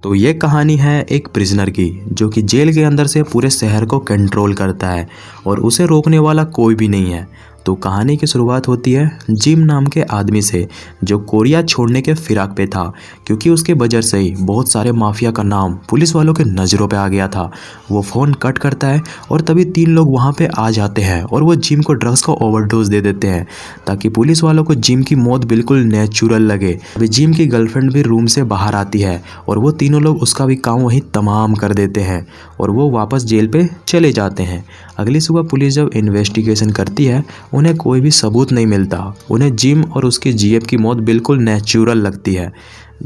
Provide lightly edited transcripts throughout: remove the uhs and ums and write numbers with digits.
तो ये कहानी है एक प्रिजनर की जो कि जेल के अंदर से पूरे शहर को कंट्रोल करता है और उसे रोकने वाला कोई भी नहीं है। तो कहानी की शुरुआत होती है जिम नाम के आदमी से जो कोरिया छोड़ने के फिराक पे था, क्योंकि उसके वजह से ही बहुत सारे माफिया का नाम पुलिस वालों के नज़रों पे आ गया था। वो फ़ोन कट करता है और तभी 3 लोग वहाँ पे आ जाते हैं और वो जिम को ड्रग्स का ओवरडोज दे देते हैं ताकि पुलिस वालों को जिम की मौत बिल्कुल नेचुरल लगे। अभी जिम की गर्लफ्रेंड भी रूम से बाहर आती है और वो तीनों लोग उसका भी काम वहीं तमाम कर देते हैं और वो वापस जेल पे चले जाते हैं। अगली सुबह पुलिस जब इन्वेस्टिगेशन करती है उन्हें कोई भी सबूत नहीं मिलता। उन्हें जिम और उसके जीएफ की मौत बिल्कुल नेचुरल लगती है।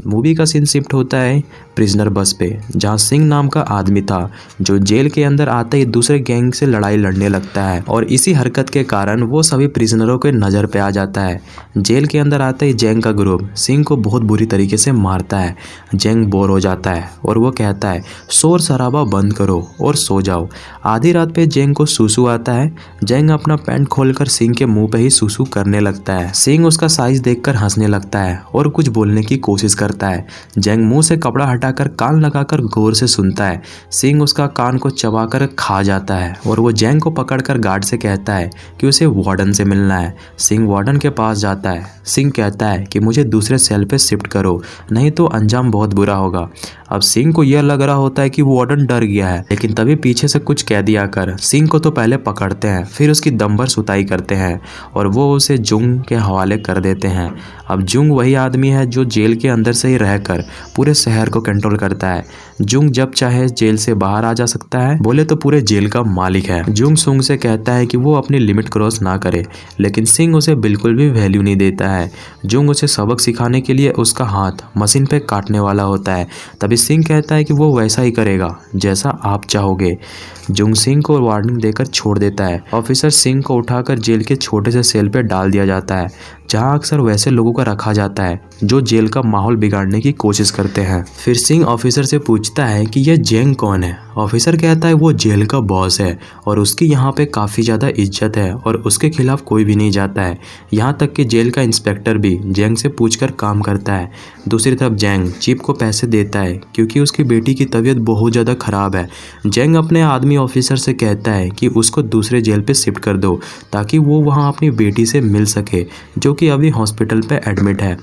मूवी का सीन शिफ्ट होता है प्रिजनर बस पे, जहां सिंह नाम का आदमी था जो जेल के अंदर आते ही दूसरे गैंग से लड़ाई लड़ने लगता है और इसी हरकत के कारण वो सभी प्रिजनरों के नज़र पे आ जाता है। जेल के अंदर आते ही जैंग का ग्रुप सिंह को बहुत बुरी तरीके से मारता है। जैंग बोर हो जाता है और वो कहता है शोर शराबा बंद करो और सो जाओ। आधी रात पे जैंग को सूसू आता है। जैंग अपना पैंट खोलकर सिंह के मुंह पे ही सूसू करने लगता है। सिंह उसका साइज देखकर हंसने लगता है और कुछ बोलने की कोशिश करता है। जैंग मुंह से कपड़ा हटाकर कान लगाकर गौर से सुनता है। सिंह उसका कान को चबाकर खा जाता है और वो जैंग को पकड़कर गार्ड से कहता है कि उसे वार्डन से मिलना है। सिंह वार्डन के पास जाता है। सिंह कहता है कि मुझे दूसरे सेल पे शिफ्ट करो, नहीं तो अंजाम बहुत बुरा होगा। अब सिंह को यह लग रहा होता है कि वार्डन डर गया है, लेकिन तभी पीछे से कुछ कैदी आकर सिंह को तो पहले पकड़ते हैं, फिर उसकी दम भर सुताई करते हैं और वो उसे जुंग के हवाले कर देते हैं। अब जुंग वही आदमी है जो जेल के अंदर से ही रहकर पूरे शहर को कंट्रोल करता है। जुंग जब चाहे जेल से बाहर आ जा सकता है, बोले तो पूरे जेल का मालिक है। जुंग सुंग से कहता है कि वो अपनी लिमिट क्रॉस ना करे, लेकिन सिंह उसे बिल्कुल भी वैल्यू नहीं देता है। जुंग उसे सबक सिखाने के लिए उसका हाथ मशीन पे काटने वाला होता है। तभी सिंह कहता है कि वो वैसा ही करेगा जैसा आप चाहोगे। जुंग सिंह को वार्निंग देकर छोड़ देता है। ऑफिसर सिंह को उठाकर जेल के छोटे से सेल पे डाल दिया जाता है, जहां अक्सर वैसे लोगों को रखा जाता है जो जेल का माहौल बिगाड़ने की कोशिश करते हैं। फिर सिंह ऑफिसर से पूछता है कि यह जैंग कौन है। ऑफिसर कहता है वो जेल का बॉस है और उसकी यहाँ पे काफ़ी ज़्यादा इज्जत है और उसके खिलाफ कोई भी नहीं जाता है। यहाँ तक कि जेल का इंस्पेक्टर भी जैंग से पूछकर काम करता है। दूसरी तरफ जैंग चीफ को पैसे देता है क्योंकि उसकी बेटी की तबीयत बहुत ज़्यादा ख़राब है। जैंग अपने आदमी ऑफिसर से कहता है कि उसको दूसरे जेल पे शिफ्ट कर दो ताकि वो वहाँ अपनी बेटी से मिल सके, जो कि अभी हॉस्पिटल पे एडमिट है।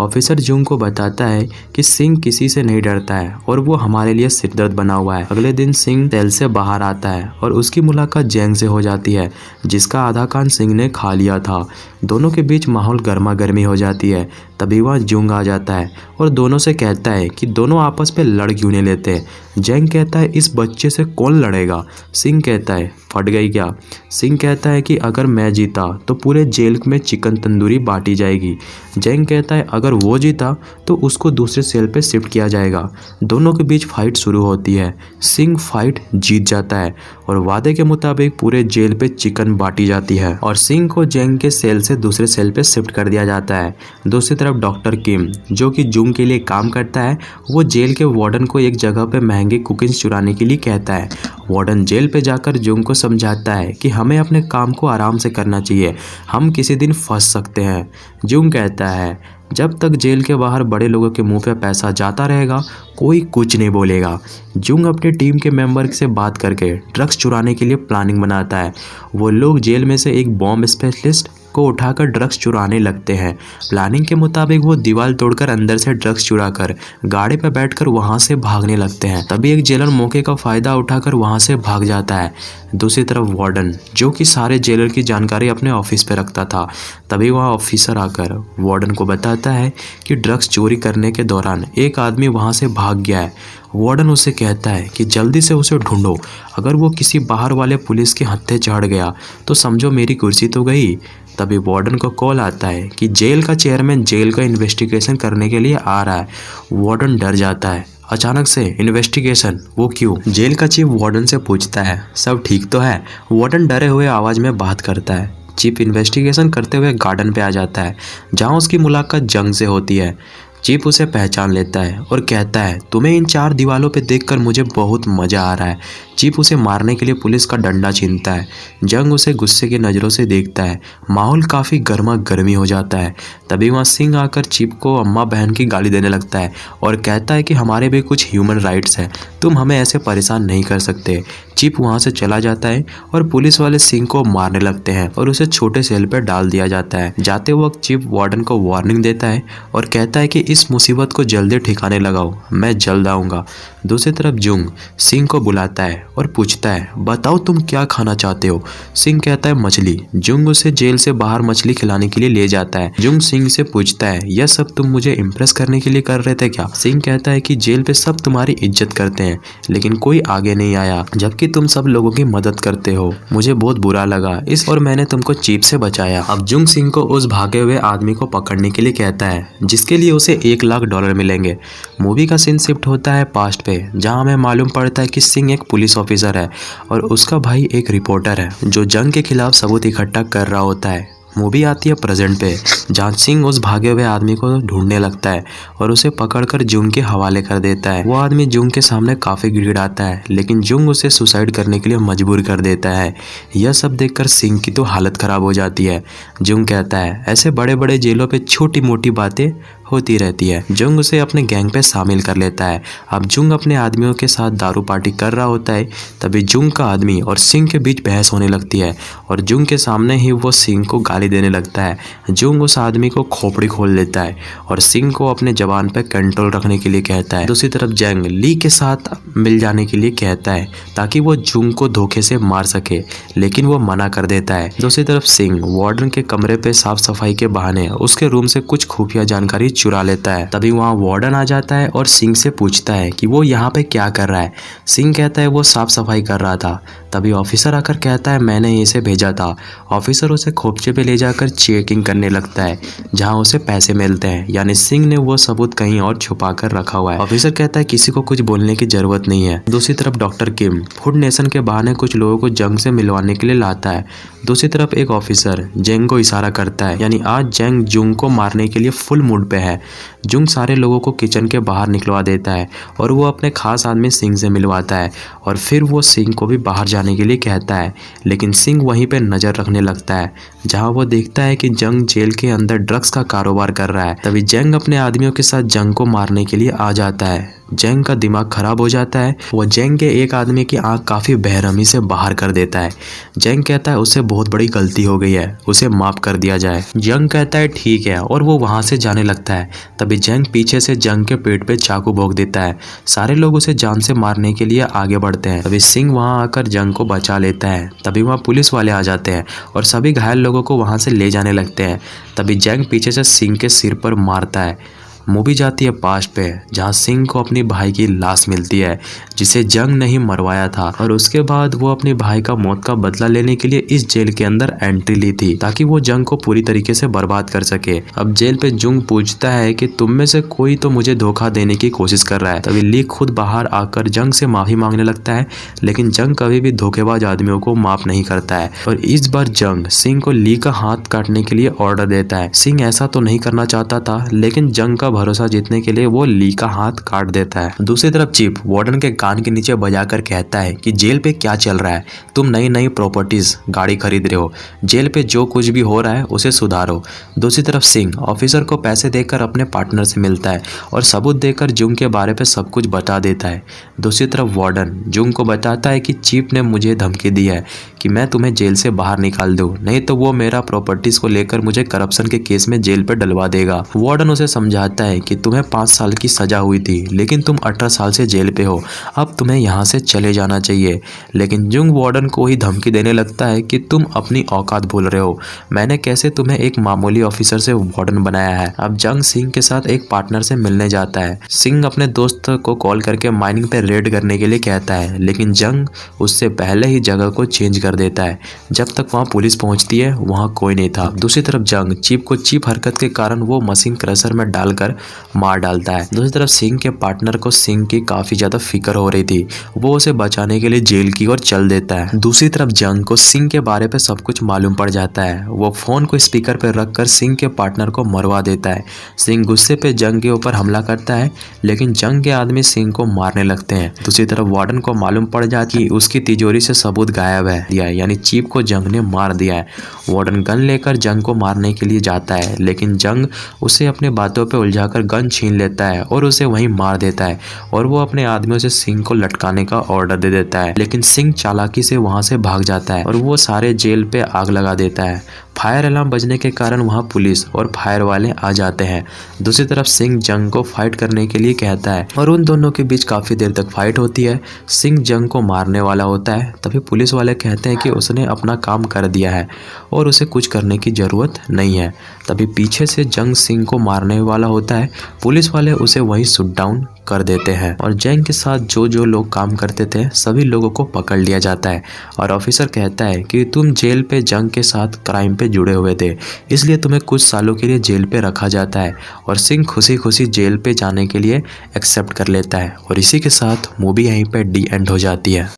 ऑफिसर जुंग को बताता है कि सिंह किसी से नहीं डरता है और वो हमारे लिए सिरदर्द बना हुआ है। अगले दिन सिंह सेल से बाहर आता है और उसकी मुलाकात जैंग से हो जाती है, जिसका आधा कान सिंह ने खा लिया था। दोनों के बीच माहौल गर्मा गर्मी हो जाती है। तभी वहाँ जुंग आ जाता है और दोनों से कहता है कि दोनों आपस में लड़ क्यों नहीं लेते। जैंग कहता है इस बच्चे से कौन लड़ेगा। सिंह कहता है फट गई क्या। सिंह कहता है कि अगर मैं जीता तो पूरे जेल में चिकन तंदूरी बांटी जाएगी। जैंग कहता है अगर वो जीता तो उसको दूसरे सेल पे शिफ्ट किया जाएगा। दोनों के बीच फाइट शुरू होती है। सिंह फाइट जीत जाता है और वादे के मुताबिक पूरे जेल पे चिकन बांटी जाती है और सिंह को जैंग के सेल से दूसरे सेल पे शिफ्ट कर दिया जाता है। दूसरी तरफ डॉक्टर किम, जो कि जुंग के लिए काम करता है, वो जेल के वार्डन को एक जगह पे महंगी कुकीज चुराने के लिए कहता है। वार्डन जेल पे जाकर जुंग को समझाता है कि हमें अपने काम को आराम से करना चाहिए, हम किसी दिन फंस सकते हैं। जुंग कहता है जब तक जेल के बाहर बड़े लोगों के मुंह पे पैसा जाता रहेगा कोई कुछ नहीं बोलेगा। जुंग अपनी टीम के मेंबर से बात करके ड्रग्स चुराने के लिए प्लानिंग बनाता है। वो लोग जेल में से एक बॉम्ब स्पेशलिस्ट को उठाकर ड्रग्स चुराने लगते हैं। प्लानिंग के मुताबिक वो दीवार तोड़कर अंदर से ड्रग्स चुराकर गाड़ी पर बैठकर वहां से भागने लगते हैं। तभी एक जेलर मौके का फायदा उठाकर वहां से भाग जाता है। दूसरी तरफ वार्डन, जो कि सारे जेलर की जानकारी अपने ऑफिस पे रखता था, तभी वहाँ ऑफिसर आकर वार्डन को बताता है कि ड्रग्स चोरी करने के दौरान एक आदमी वहाँ से भाग गया है। वार्डन उसे कहता है कि जल्दी से उसे ढूंढो, अगर वो किसी बाहर वाले पुलिस के हत्थे चढ़ गया तो समझो मेरी कुर्सी तो गई। तभी वार्डन को कॉल आता है कि जेल का चेयरमैन जेल का इन्वेस्टिगेशन करने के लिए आ रहा है। वार्डन डर जाता है। अचानक से इन्वेस्टिगेशन, वो क्यों? जेल का चीफ वार्डन से पूछता है सब ठीक तो है। वार्डन डरे हुए आवाज़ में बात करता है। चीफ इन्वेस्टिगेशन करते हुए गार्डन पे आ जाता है, जहाँ उसकी मुलाकात जंग से होती है। चीफ उसे पहचान लेता है और कहता है तुम्हें इन 4 दीवालों पे देखकर मुझे बहुत मज़ा आ रहा है। चीप उसे मारने के लिए पुलिस का डंडा छीनता है। जंग उसे गुस्से की नज़रों से देखता है। माहौल काफ़ी गर्मा गर्मी हो जाता है। तभी वहाँ सिंह आकर चीप को अम्मा बहन की गाली देने लगता है और कहता है कि हमारे भी कुछ ह्यूमन राइट्स हैं, तुम हमें ऐसे परेशान नहीं कर सकते। चीप वहाँ से चला जाता है और पुलिस वाले सिंह को मारने लगते हैं और उसे छोटे सेल पर डाल दिया जाता है। जाते वक्त चीप वार्डन को वार्निंग देता है और कहता है कि इस मुसीबत को जल्दी ठिकाने लगाओ, मैं जल्द आऊँगा। दूसरी तरफ जुंग सिंह को बुलाता है और पूछता है, बताओ तुम क्या खाना चाहते हो। सिंह कहता है मछली। जुंग उसे जेल से बाहर मछली खिलाने के लिए ले जाता है। जुंग सिंह से पूछता है, यह सब तुम मुझे इम्प्रेस करने के लिए कर रहे थे क्या। सिंह कहता है कि जेल पे सब तुम्हारी इज्जत करते हैं लेकिन कोई आगे नहीं आया, जबकि तुम सब लोगों की मदद करते हो। मुझे बहुत बुरा लगा इस और मैंने तुमको चीप से बचाया। अब जुंग सिंह को उस भागे हुए आदमी को पकड़ने के लिए कहता है जिसके लिए उसे $1,00,000 मिलेंगे। मूवी का सीन शिफ्ट होता है पास्ट पे, जहाँ हमें मालूम पड़ता है कि सिंह एक पुलिस ऑफिसर है और उसका भाई एक रिपोर्टर है जो जंग के खिलाफ सबूत इकट्ठा कर रहा होता है। मूवी आती है प्रेजेंट पे, जहाँ सिंह उस भागे हुए आदमी को ढूंढने लगता है और उसे पकड़कर जुंग के हवाले कर देता है। वो आदमी जुंग के सामने काफ़ी गिड़गिड़ाता है लेकिन जुंग उसे सुसाइड करने के लिए मजबूर कर देता है। यह सब देखकर सिंह की तो हालत ख़राब हो जाती है। जुंग कहता है ऐसे बड़े बड़े जेलों पे छोटी मोटी बातें होती रहती है। जुंग उसे अपने गैंग पे शामिल कर लेता है। अब जुंग अपने आदमियों के साथ दारू पार्टी कर रहा होता है, तभी जुंग का आदमी और सिंह के बीच बहस होने लगती है और जुंग के सामने ही वो सिंह को गाली देने लगता है। जुंग उस आदमी को खोपड़ी खोल लेता है और सिंह को अपने जबान पे कंट्रोल रखने के लिए कहता है। दूसरी तरफ जंग ली के साथ मिल जाने के लिए कहता है ताकि वो जुंग को धोखे से मार सके, लेकिन वो मना कर देता है। दूसरी तरफ सिंह वार्डन के कमरे पे साफ सफाई के बहाने उसके रूम से कुछ खुफिया जानकारी चुरा लेता है। तभी वहाँ वार्डन आ जाता है और सिंह से पूछता है कि वो यहाँ पे क्या कर रहा है। सिंह कहता है वो साफ सफाई कर रहा था। तभी ऑफिसर आकर कहता है मैंने इसे भेजा था। ऑफिसर उसे खोपचे पे ले जाकर चेकिंग करने लगता है जहाँ उसे पैसे मिलते हैं, यानी सिंह ने वो सबूत कहीं और छुपा कर रखा हुआ है। ऑफिसर कहता है किसी को कुछ बोलने की जरूरत नहीं है। दूसरी तरफ डॉक्टर किम फूड नेशन के बहाने कुछ लोगों को जंग से मिलवाने के लिए लाता है। दूसरी तरफ एक ऑफिसर जेंग को इशारा करता है, यानी आज जेंग जुंग को मारने के लिए फुल मूड पे है। जुंग सारे लोगों को किचन के बाहर निकलवा देता है और वो अपने खास आदमी सिंह से मिलवाता है और फिर वो सिंह को भी बाहर जाने के लिए कहता है, लेकिन सिंह वहीं पे नज़र रखने लगता है जहां वो देखता है कि जंग जेल के अंदर ड्रग्स का कारोबार कर रहा है। तभी जंग अपने आदमियों के साथ जंग को मारने के लिए आ जाता है। जेंग का दिमाग खराब हो जाता है। वो जेंग के एक आदमी की आंख काफ़ी बेरहमी से बाहर कर देता है। जेंग कहता है उससे बहुत बड़ी गलती हो गई है, उसे माफ़ कर दिया जाए। जंग कहता है ठीक है और वो वहाँ से जाने लगता है। तभी जेंग पीछे से जंग के पेट पे चाकू भोंक देता है। सारे लोग उसे जान से मारने के लिए आगे बढ़ते हैं। तभी सिंह वहाँ आकर जंग को बचा लेता है। तभी वहाँ पुलिस वाले आ जाते हैं और सभी घायल लोगों को वहाँ से ले जाने लगते हैं। तभी जंग पीछे से सिंह के सिर पर मारता है। मूवी जाती है पास्ट पे, जहाँ सिंह को अपनी भाई की लाश मिलती है जिसे जंग ने ही मरवाया था और उसके बाद वो अपने भाई का मौत का बदला लेने के लिए इस जेल के अंदर एंट्री ली थी ताकि वो जंग को पूरी तरीके से बर्बाद कर सके। अब जेल पे जुंग पूछता है कि तुम में से कोई तो मुझे धोखा देने की कोशिश कर रहा है। तभी ली खुद बाहर आकर जंग से माफी मांगने लगता है, लेकिन जंग कभी भी धोखेबाज आदमियों को माफ नहीं करता है और इस बार जंग सिंह को ली का हाथ काटने के लिए ऑर्डर देता है। सिंह ऐसा तो नहीं करना चाहता था, लेकिन जंग का भरोसा जीतने के लिए वो ली का हाथ काट देता है। दूसरी तरफ चीप वार्डन के कान के नीचे बजाकर कहता है कि जेल पे क्या चल रहा है, तुम नई नई प्रॉपर्टीज गाड़ी खरीद रहे हो, जेल पे जो कुछ भी हो रहा है उसे सुधारो। दूसरी तरफ सिंह ऑफिसर को पैसे देकर अपने पार्टनर से मिलता है और सबूत देकर जुंग के बारे पे सब कुछ बता देता है। दूसरी तरफ वार्डन जुंग को बताता है कि चीप ने मुझे धमकी दी है कि मैं तुम्हें जेल से बाहर निकाल दूं, नहीं तो वो मेरा प्रॉपर्टीज को लेकर मुझे करप्शन के केस में जेल पे डलवा देगा। वार्डन उसे समझाता है कि तुम्हें 5 साल की सजा हुई थी, लेकिन तुम 18 साल से जेल पे हो, अब तुम्हें यहाँ से चले जाना चाहिए। लेकिन जुंग वार्डन को ही धमकी देने लगता है कि तुम अपनी औकात भूल रहे हो, मैंने कैसे तुम्हें एक मामूली ऑफिसर से वार्डन बनाया है। अब जंग सिंह के साथ एक पार्टनर से मिलने जाता है। सिंह अपने दोस्त को कॉल करके माइनिंग पे रेड करने के लिए कहता है, लेकिन जंग उससे पहले ही जगह को चेंज कर देता है। जब तक वहाँ पुलिस पहुँचती है वहाँ कोई नहीं था। दूसरी तरफ जंग चीप को चीप हरकत के कारण वो मशीन क्रशर में डालकर कर मार डालता है। दूसरी तरफ सिंह के पार्टनर को सिंह की काफ़ी ज़्यादा फिक्र हो रही थी, वो उसे बचाने के लिए जेल की ओर चल देता है। दूसरी तरफ जंग को सिंह के बारे पे सब कुछ मालूम पड़ जाता है। वो फ़ोन को स्पीकर पर रखकर सिंह के पार्टनर को मरवा देता है। सिंह गुस्से पे जंग के ऊपर हमला करता है, लेकिन जंग के आदमी सिंह को मारने लगते हैं। दूसरी तरफ वार्डन को मालूम पड़ जाती है कि उसकी तिजोरी से सबूत गायब है, यानी चीफ को जंग ने मार दिया है। वार्डन गन लेकर जंग को मारने के लिए जाता है, लेकिन जंग उसे अपनी बातों पे उलझाकर गन छीन लेता है और उसे वहीं मार देता है, और वो अपने आदमियों से सिंह को लटकाने का ऑर्डर दे देता है। लेकिन सिंह चालाकी से वहां से भाग जाता है और वो सारे जेल पे आग लगा देता है। फायर अलार्म बजने के कारण वहां पुलिस और फायर वाले आ जाते हैं। दूसरी तरफ सिंह जंग को फाइट करने के लिए कहता है और उन दोनों के बीच काफ़ी देर तक फाइट होती है। सिंह जंग को मारने वाला होता है, तभी पुलिस वाले कहते हैं कि उसने अपना काम कर दिया है और उसे कुछ करने की ज़रूरत नहीं है। तभी पीछे से जंग सिंह को मारने वाला होता है। पुलिस वाले उसे वहीं शूट डाउन कर देते हैं और जंग के साथ जो जो लोग काम करते थे सभी लोगों को पकड़ लिया जाता है। और ऑफिसर कहता है कि तुम जेल पे जंग के साथ क्राइम पे जुड़े हुए थे, इसलिए तुम्हें कुछ सालों के लिए जेल पे रखा जाता है। और सिंह खुशी खुशी जेल पे जाने के लिए एक्सेप्ट कर लेता है। और इसी के साथ मूवी यहीं पे डी एंड हो जाती है।